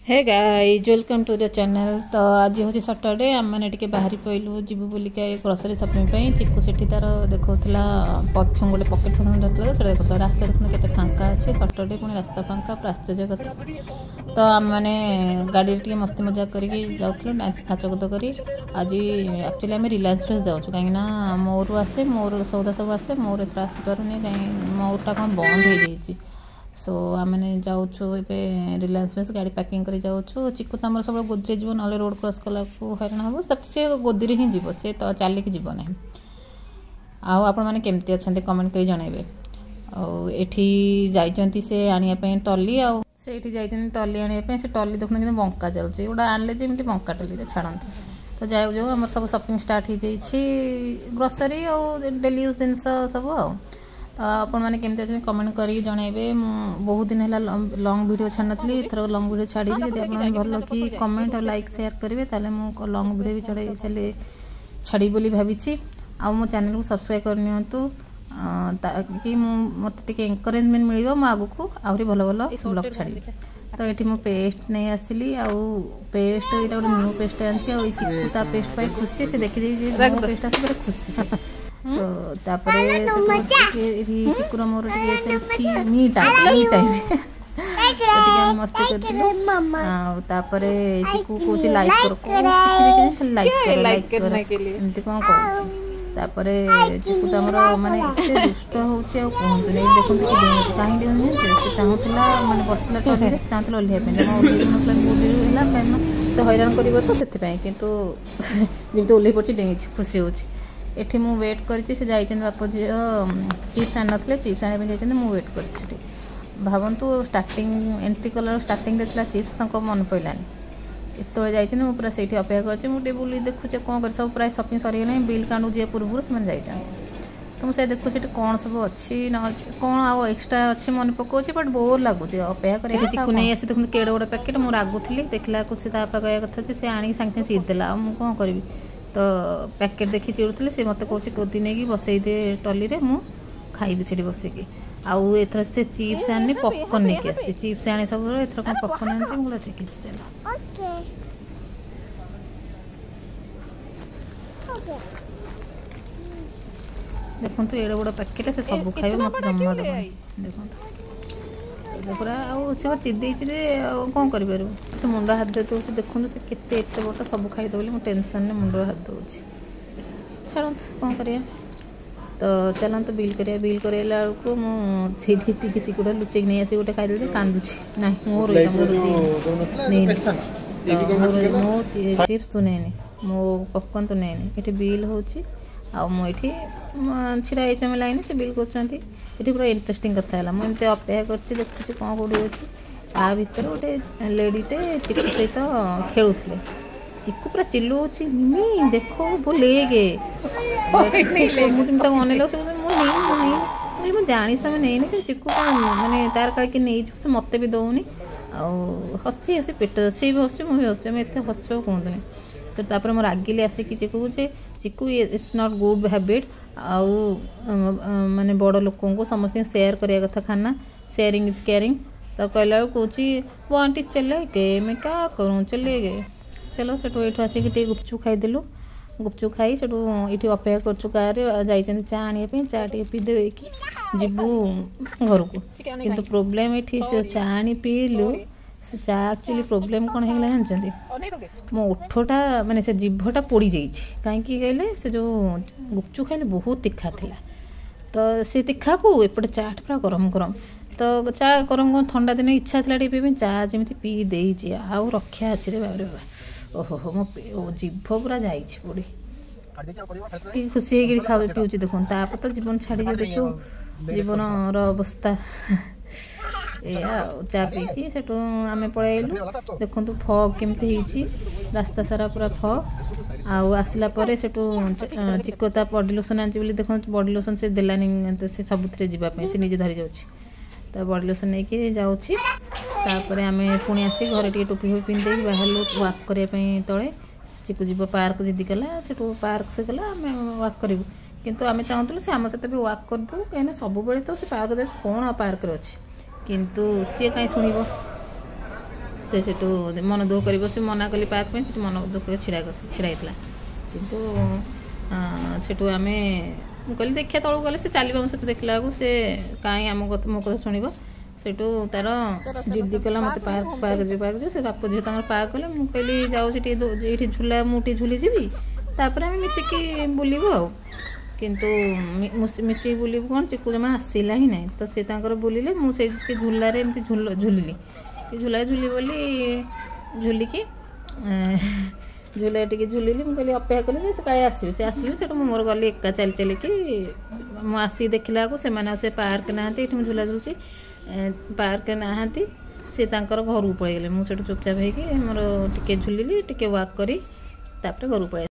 Hey guys welcome to the channel. तो आज हूँ सैटरडे आम मैंने टे बाहरी पड़ू जीवु बोलिका ग्रोसरी शॉपिंग चिकू से तार देखा परफ्यूम गोटे पकेट फोन जाता है देखा रास्ता देखो के फांका अच्छे सैटरडे पुणी रास्ता फांका पूरा आश्चर्य कथा। तो आम मैंने गाड़ी टे मस्ती मजाक करके जाऊँ नाचगद कर आज एक्चुअली आम रिलायंस फ्रेश जाऊँ कहीं मोर आसे मोर सौदा सब आसे मोर एथर आसपारे कहीं मोरटा कौन बंद हो जाइए। सो आमने जाऊँ ए रिलायंस फ्रेश गाड़ी पार्किंग कर जाऊँ। चिकू तो आम सब गोदरे जीव ना रोड क्रॉस कला हैरान हम सी गोदी ही जीव सी तो चलिकी जीव ना। आपण मैंने केमती अच्छा कमेंट कर जनइबे। एठी जाइछंती से आनिया टली से टली आनिया से टली देखुन कि बंका चलुची गोटा आनले जमी बंका टली छाड़ती। तो जाऊ जाऊ आम सब शॉपिंग स्टार्ट हो जाइए ग्रोसरी और डेली यूज जिनस सब तो आपण मैंने केमती अच्छे कमेंट कर जनइबे। बहुत दिन है लॉन्ग वीडियो छाड़ नी एथर लॉन्ग वीडियो छाड़ी जब आप भल कि कमेंट और लाइक शेयर करेंगे ताले मु लॉन्ग वीडियो भी चले छाड़ी बोली भावी। मो चैनल को सब्सक्राइब करनी कि मत एनकरेजमेंट मिल आगु को आहरी भल भल ब्लॉग छाड़ी। तो ये मु पेस्ट नहीं आसली पेस्ट ये गोटे न्यू पेस्ट आनी चिकू पेस्ट पाई खुशी से देखी पेस्ट आस खुशी। तो चिकुर मोर सेल्फी मी टाइम मस्ती कर चिकू कौच लाइक कर कौन कौन चिकू तो आम मानने एत दुष्ट होती देखते कि कहीं डेउन से चाहूला मैंने बसला टली से चाहूला ओह्लैना से हैरान कर तो से जमी ओह्ल पड़ी डेई खुशी हो। एठी मु वेट करछि से जाइछन बापू जी चिप्स आन नथले चिप्स आने जाइछन मु वेट करछि। भावन्तु स्टार्टिंग एंट्री कलर स्टार्टिंग रे थला चिप्स तांको मन पइलानी एतो जाइछन मु पूरा सेठी अपेक्षा करछि मु टेबुल देखुछे कोन कर सब प्राय शॉपिंग सरी गेलै बिल कांडू जे पूर्व से मन जाइछन। तो मु से देखुछे कोन सब अछि न कोन आ एक्स्ट्रा अछि मन पकोछि बट बोर लागुछि अपेक्षा करे चिकू नै आसी देखु केडे गोटे पैकेट मु रागुथली देखला कुछ ता पकाया कथा से आनी संग संग चीज देला मु कोन करबी। तो पैकेट देखी चिड़ुले सी मत कौच गोदी नहीं बसई दे टली रे मु खाइबी से बसिकी आउ एथर से चिप्स आनी पॉपकॉर्न नहीं आसी चिप्स आने सब एथर कौन पॉपकॉर्न आनी मुझे देखी चलो देखो तो एड़े बड़ पैकेट से सब खाइब मत जमा देखो पूरा आउ चिदे कौन कर मुंड हाथ दे दूसरी देखो से केते एत बट सब खाईद बोली टेंशन ने मुंड हाथ दूसरी छाड़ कौन कर। तो चलते बिल कर बिल कराला बेलू मुझे चिकुटा लुचे नहीं आसी गोटे खाई कांदुची ना मोर मो चिप्स तो नहीं मो पॉपकॉर्न तो नहीं ये बिल हो छिड़ा होम लाइन से बिल कर पूरा इंटरेस्टिंग कथा है मुझे अपेक्षा कर देखुची कौन कौटी अच्छी आ भर गोटे लेडीटे चिकू सहित खेलुले चिकू पूरा चिल्लुची मिमी देखो वो लेगे अनेल मुझे जानी तुम नहीं चिकू मानने तार काल नहीं से मत भी दौनी हसी हसी पेट सी भी हस मुझे हस एत हस कहतुनि से तापर मैं रागिली आसिक चिकू जे चिकू इट्स नॉट गुड हैबिट आउ माने बड़ लोकों को समस्त शेयर करिया कथा खाना शेयरिंग इज केयरिंग। तो कहला कौच वो आंटी चले गए मैं क्या करूँ चले गए चलो से आसिक गुपचुप खाईदेलु गुपचुप खाई से ये अपेक्षा करछु कार जाइए चा आने चा टे पीदे कि जीवु घर को किंतु प्रोब्लेम ये से चा आनी पीलु से चा एक्चुअली प्रोब्लेम कौन है जानते मो ओठटा माने से जीभटा पोड़ी जाइए कहीं कहले से जो गुपचुप खाइले बहुत तीखा थिला। तो से तीखा को एपटे चाट पूरा गरम गरम तो चा गरम गरम ठंडा दिन इच्छा था पीबे चा जमी पी दे आउ रक्षा अच्छे रे बाबरे बाबा ओहो मो जीभ पूरा जाइए पोड़ी खुशी होगी खा पीऊँ देखो तापर तो जीवन छाड़ी देखो जीवन अवस्था या चा पीकी से आम पलैलु देखु फग केमती रास्ता सारा पूरा फग आसला से चिकोता बॉडी लोशन आनी देखो बॉडी लोशन से देलानी से सबुथ जावाई से निजे धरी जाऊँगी। तो बॉडी लोशन नहीं जाऊँगी आम पुणी आसी घर टे टोपी फोपी पिंधे बाहर वाक करने तले चिकू जीव पार्क जिदी कला से पार्क से गला आम वाक करूँ किंतु आम चाहूँ से आम सहित भी वाक करदे कहीं सब बड़े तो से पार्क जाए कौन पार्क अच्छे किंतु सी कहीं शुण से सेठू मन दुख कर बस मना कली पार्क में से मन दुख छिड़ा किंतु सेठू आम कहली देखिए तलू गले से चलो सहित देखला से कहीं आम मो कथा शुण सेठू तार जिद्दी कला मत पार्क पार्क जो से बाप झील पार्क कले मुझे कहली जाऊँगी झूला मुझे झूली जी तापर आम मिसिकी बुलू आ किंतु मिसिकी बुलू कौन चिकू जमा आसला ही ना तो सी बुलिले मुझे झूलार एमती झूलिली झूला झूली बोली झूलिकी झूला टी झूलिली मुझे अपेक्षा कली से कहीं आसवे से आसली से मोर गली एका चली चलिकी मुझे देखला से पार्क ना झूला झूलुची पार्क नहांती सी घर को पलैगले मुझे चुपचाप होगी मोर टे झूलिली टे वाक करी घर को पलि।